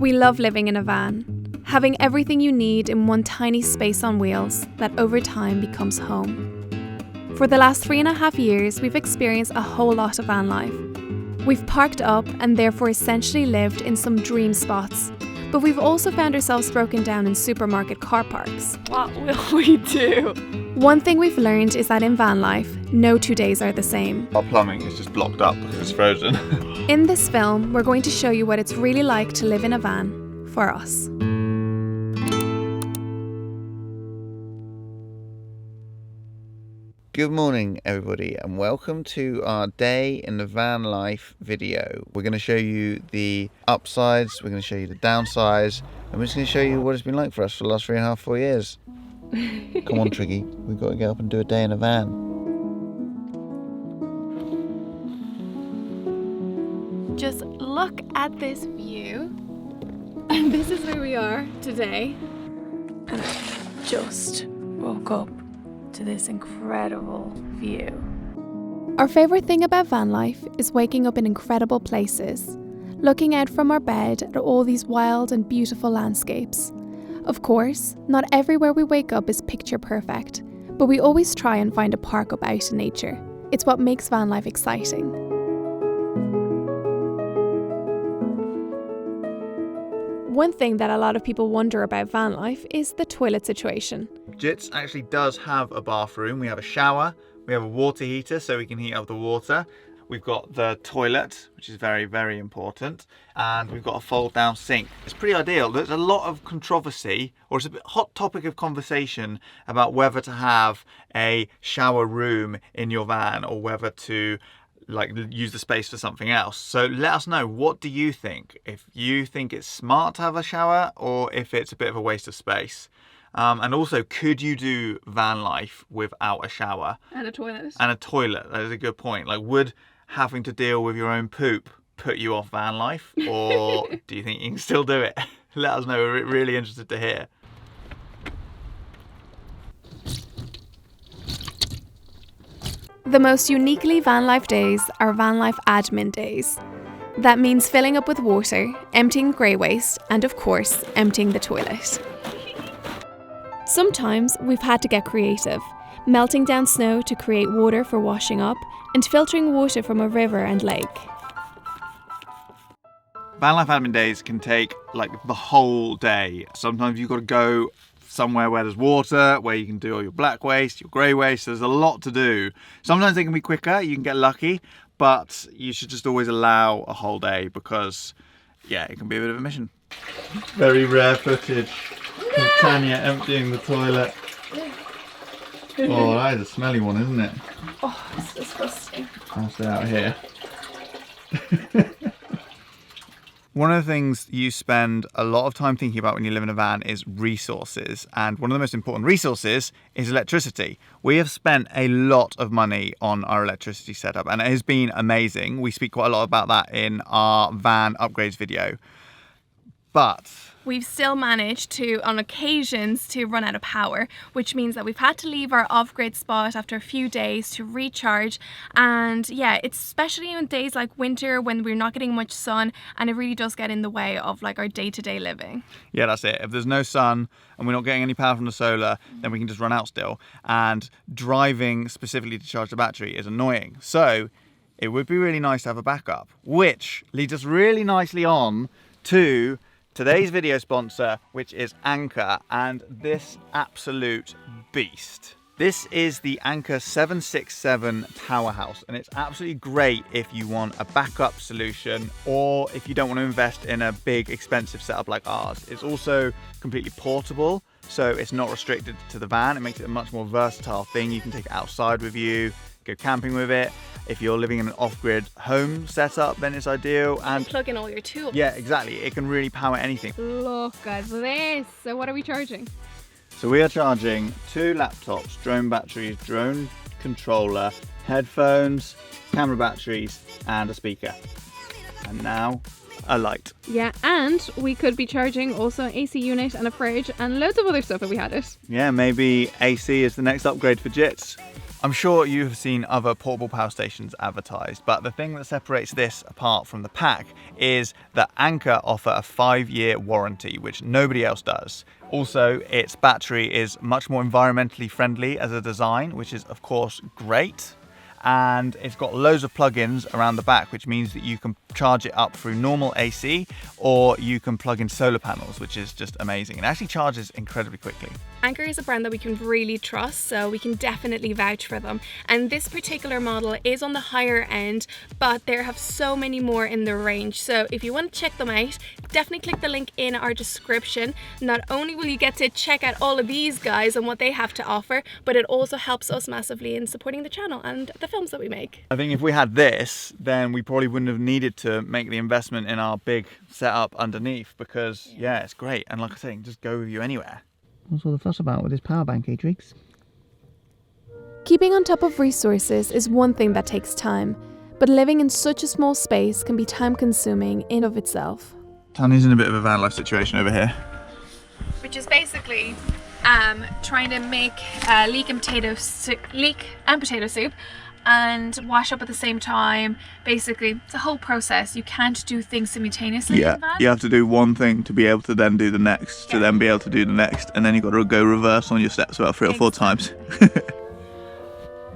We love living in a van, having everything you need in one tiny space on wheels that over time becomes home. For the last 3.5 years, we've experienced a whole lot of van life. We've parked up and therefore essentially lived in some dream spots, but we've also found ourselves broken down in supermarket car parks. What will we do? One thing we've learned is that in van life, no 2 days are the same. Our plumbing is just blocked up because it's frozen. In this film, we're going to show you what it's really like to live in a van for us. Good morning everybody and welcome to our day in the van life video. We're going to show you the upsides, we're going to show you the downsides, and we're just going to show you what it's been like for us for the last 3.5, 4 years. Come on Triggy, we've got to get up and do a day in a van. Just look at this view. And this is where we are today. And I just woke up to this incredible view. Our favourite thing about van life is waking up in incredible places, looking out from our bed at all these wild and beautiful landscapes. Of course, not everywhere we wake up is picture perfect, but we always try and find a park up out in nature. It's what makes van life exciting. One thing that a lot of people wonder about van life is the toilet situation. Jits actually does have a bathroom. We have a shower, we have a water heater so we can heat up the water. We've got the toilet, which is very, very important. And we've got a fold down sink. It's pretty ideal. There's a lot of controversy, or it's a hot topic of conversation about whether to have a shower room in your van or whether to use the space for something else. So let us know, what do you think? If you think it's smart to have a shower or if it's a bit of a waste of space. And also, could you do van life without a shower? And a toilet. And a toilet, that is a good point. Would having to deal with your own poop put you off van life? Or do you think you can still do it? Let us know, we're really interested to hear. The most uniquely van life days are van life admin days. That means filling up with water, emptying grey waste, and of course, emptying the toilet. Sometimes we've had to get creative, melting down snow to create water for washing up and filtering water from a river and lake. Van life admin days can take the whole day. Sometimes you've got to go somewhere where there's water, where you can do all your black waste, your grey waste. There's a lot to do. Sometimes they can be quicker, you can get lucky, but you should just always allow a whole day because, yeah, it can be a bit of a mission. Very rare footage of Tanya emptying the toilet. Oh, that is a smelly one, isn't it? Oh, it's disgusting. I'll stay out here. One of the things you spend a lot of time thinking about when you live in a van is resources. And one of the most important resources is electricity. We have spent a lot of money on our electricity setup and it has been amazing. We speak quite a lot about that in our van upgrades video. But we've still managed to, on occasions, to run out of power, which means that we've had to leave our off-grid spot after a few days to recharge. And yeah, it's especially on days like winter when we're not getting much sun, and it really does get in the way of our day-to-day living. Yeah, that's it. If there's no sun and we're not getting any power from the solar, then we can just run out still. And driving specifically to charge the battery is annoying. So it would be really nice to have a backup, which leads us really nicely on to today's video sponsor, which is Anker, and this absolute beast. This is the Anker 767 powerhouse, and it's absolutely great if you want a backup solution or if you don't want to invest in a big expensive setup like ours. It's also completely portable, so it's not restricted to the van. It makes it a much more versatile thing. You can take it outside with you, go camping with it. If you're living in an off-grid home setup, then it's ideal. And plug in all your tools. Yeah, exactly. It can really power anything. Look at this. So what are we charging? So we are charging 2 laptops, drone batteries, drone controller, headphones, camera batteries, and a speaker. And now a light. Yeah, and we could be charging also an AC unit and a fridge and loads of other stuff if we had it. Yeah, maybe AC is the next upgrade for Jits. I'm sure you've seen other portable power stations advertised, but the thing that separates this apart from the pack is that Anker offer a 5-year warranty, which nobody else does. Also, its battery is much more environmentally friendly as a design, which is of course great. And it's got loads of plugins around the back, which means that you can charge it up through normal AC, or you can plug in solar panels, which is just amazing. It actually charges incredibly quickly. Anker is a brand that we can really trust, so we can definitely vouch for them. And this particular model is on the higher end, but they have so many more in the range. So if you want to check them out, definitely click the link in our description. Not only will you get to check out all of these guys and what they have to offer, but it also helps us massively in supporting the channel and the films that we make. I think if we had this, then we probably wouldn't have needed to make the investment in our big setup underneath, because yeah, it's great. And like I say, it can just go with you anywhere. What's all the fuss about with this power bank, Triggs? Keeping on top of resources is one thing that takes time, but living in such a small space can be time consuming in of itself. Tanya's in a bit of a van life situation over here. Which is basically trying to make leek and potato soup and wash up at the same time. Basically, it's a whole process. You can't do things simultaneously in van. You have to do one thing to be able to then do the next, to then be able to do the next, and then you've got to go reverse on your steps about 3 or 4 times.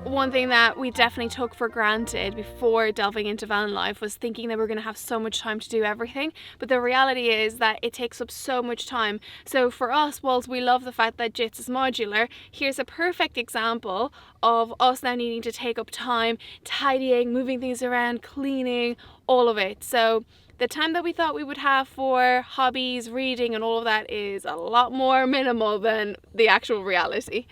One thing that we definitely took for granted before delving into van life was thinking that we're going to have so much time to do everything, but the reality is that it takes up so much time. So for us, whilst we love the fact that Jits is modular, here's a perfect example of us now needing to take up time tidying, moving things around, cleaning, all of it. So the time that we thought we would have for hobbies, reading and all of that is a lot more minimal than the actual reality.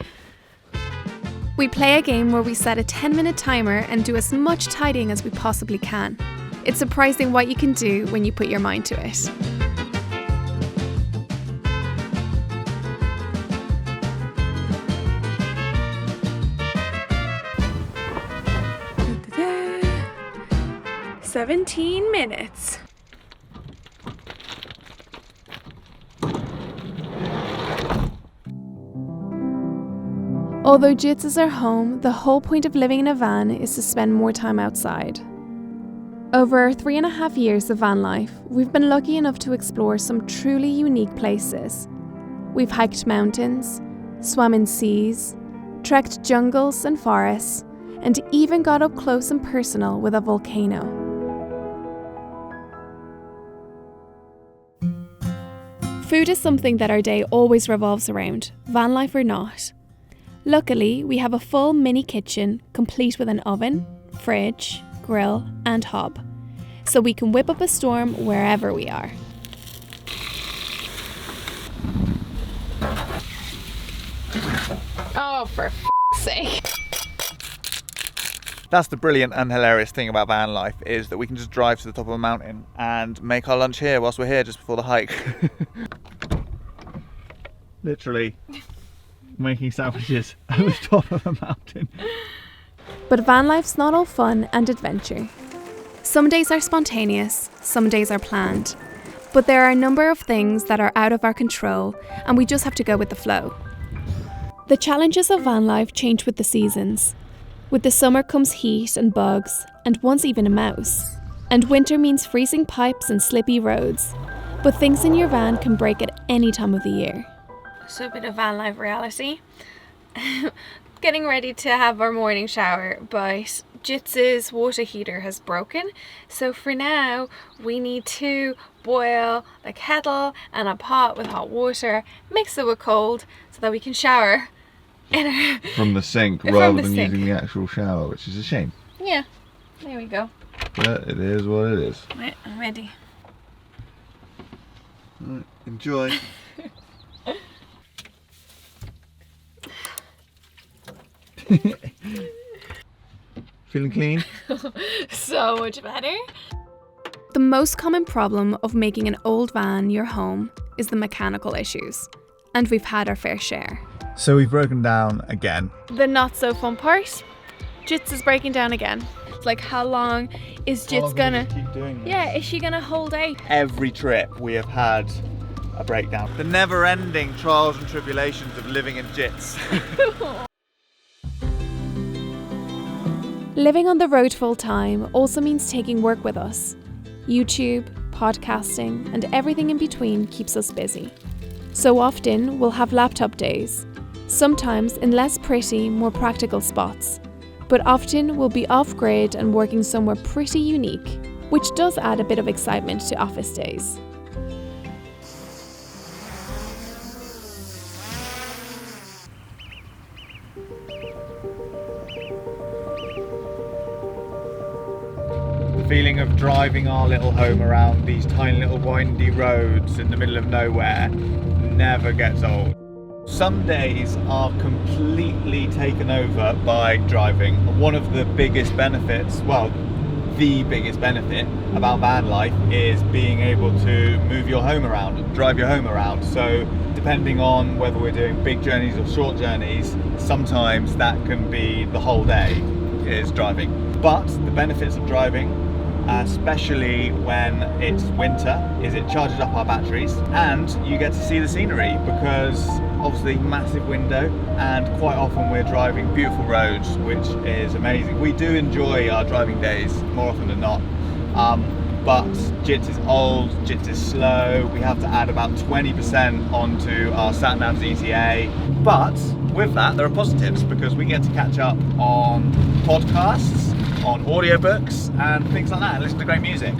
We play a game where we set a 10-minute timer and do as much tidying as we possibly can. It's surprising what you can do when you put your mind to it. Da-da-da. 17 minutes. Although Jits is our home, the whole point of living in a van is to spend more time outside. Over our 3.5 years of van life, we've been lucky enough to explore some truly unique places. We've hiked mountains, swam in seas, trekked jungles and forests, and even got up close and personal with a volcano. Food is something that our day always revolves around, van life or not. Luckily, we have a full mini kitchen complete with an oven, fridge, grill and hob, so we can whip up a storm wherever we are. Oh, for f***'s sake. That's the brilliant and hilarious thing about van life, is that we can just drive to the top of a mountain and make our lunch here whilst we're here just before the hike. Literally making sandwiches at the top of a mountain. But van life's not all fun and adventure. Some days are spontaneous, some days are planned. But there are a number of things that are out of our control and we just have to go with the flow. The challenges of van life change with the seasons. With the summer comes heat and bugs, and once even a mouse. And winter means freezing pipes and slippy roads. But things in your van can break at any time of the year. So a bit of van life reality. Getting ready to have our morning shower, but Jits's water heater has broken. So for now, we need to boil the kettle and a pot with hot water, mix it with cold, so that we can shower From the sink From rather the than sink. using the actual shower, which is a shame. Yeah, there we go. But it is what it is. Right, I'm ready. Right, enjoy. Feeling clean? So much better. The most common problem of making an old van your home is the mechanical issues. And we've had our fair share. So we've broken down again. The not so fun part, Jits is breaking down again. It's like, how long is Jits gonna... keep doing this? Yeah, is she gonna hold out? Every trip we have had a breakdown. The never-ending trials and tribulations of living in Jits. Living on the road full time also means taking work with us. YouTube, podcasting, and everything in between keeps us busy. So often we'll have laptop days, sometimes in less pretty, more practical spots, but often we'll be off-grid and working somewhere pretty unique, which does add a bit of excitement to office days. The feeling of driving our little home around these tiny little windy roads in the middle of nowhere never gets old. Some days are completely taken over by driving. One of the biggest benefits, well, the biggest benefit about van life is being able to move your home around, drive your home around. So depending on whether we're doing big journeys or short journeys, sometimes that can be the whole day is driving. But the benefits of driving, especially when it's winter, is it charges up our batteries and you get to see the scenery, because obviously massive window, and quite often we're driving beautiful roads, which is amazing. We do enjoy our driving days more often than not, but Jits is old, Jits is slow. We have to add about 20% onto our sat-nav 𝗔𝗣𝗣𝗥𝗘. But with that, there are positives, because we get to catch up on podcasts, on audiobooks and things like that, and listen to great music.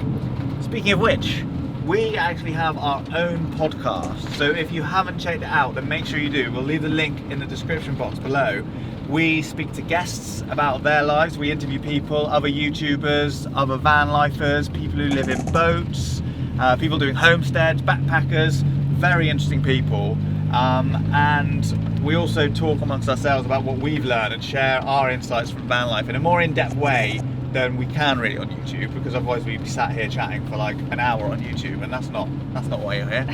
Speaking of which, we actually have our own podcast, so if you haven't checked it out, then make sure you do. We'll leave the link in the description box below. We speak to guests about their lives, we interview people, other YouTubers, other van lifers, people who live in boats, people doing homesteads, backpackers, very interesting people. And we also talk amongst ourselves about what we've learned and share our insights from van life in a more in-depth way than we can really on YouTube, because otherwise we'd be sat here chatting for like an hour on YouTube, and that's not why you're here.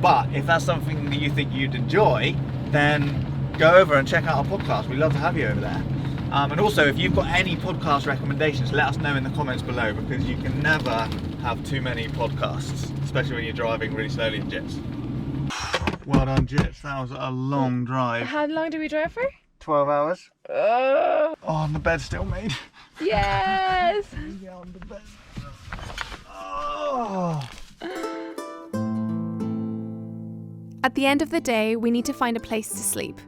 But if that's something that you think you'd enjoy, then go over and check out our podcast. We'd love to have you over there. And also, if you've got any podcast recommendations, let us know in the comments below, because you can never have too many podcasts, especially when you're driving really slowly in Jits. Well done, Jits. That was a long drive. How long did we drive for? 12 hours. Oh, and the bed's still made. Yes! Get on the bed. Oh. At the end of the day, we need to find a place to sleep.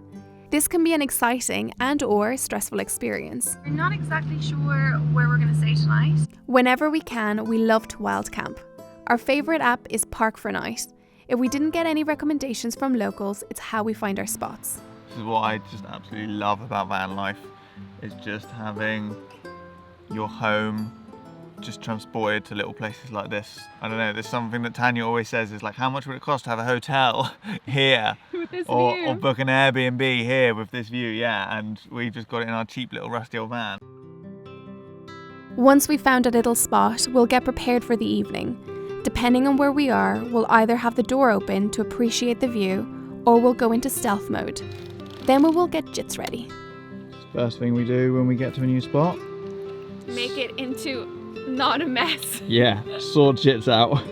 This can be an exciting and/or stressful experience. We're not exactly sure where we're going to stay tonight. Whenever we can, we love to wild camp. Our favourite app is Park for Night. If we didn't get any recommendations from locals, it's how we find our spots. This is what I just absolutely love about van life, is just having your home just transported to little places like this. I don't know, there's something that Tanya always says is like, how much would it cost to have a hotel here? With this or view. book an Airbnb here with this view, yeah, and we've just got it in our cheap little rusty old van. Once we've found a little spot, we'll get prepared for the evening. Depending on where we are, we'll either have the door open to appreciate the view, or we'll go into stealth mode. Then we will get Jits ready. First thing we do when we get to a new spot? Make it into not a mess. Yeah, sort Jits out.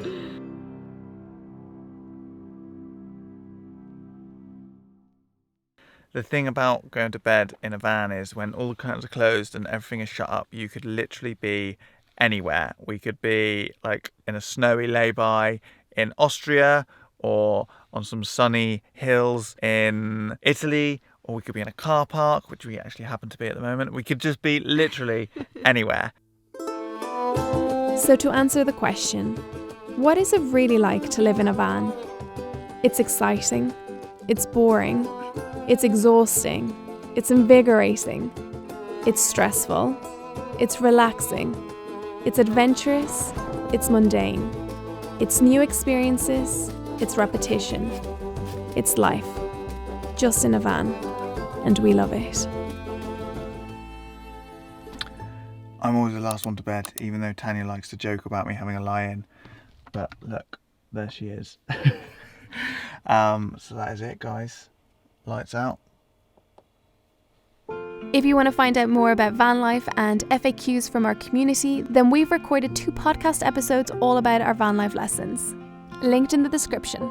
The thing about going to bed in a van is when all the curtains are closed and everything is shut up, you could literally be anywhere. We could be like in a snowy lay-by in Austria, or on some sunny hills in Italy, or we could be in a car park, which we actually happen to be at the moment. We could just be literally anywhere. So to answer the question, what is it really like to live in a van? It's exciting, it's boring, it's exhausting, it's invigorating, it's stressful, it's relaxing, it's adventurous, it's mundane, it's new experiences, it's repetition, it's life, just in a van, and we love it. I'm always the last one to bed, even though Tanya likes to joke about me having a lie-in. But look, there she is. So that is it, guys. Lights out. If you want to find out more about van life and FAQs from our community, then we've recorded 2 podcast episodes all about our van life lessons. Linked in the description.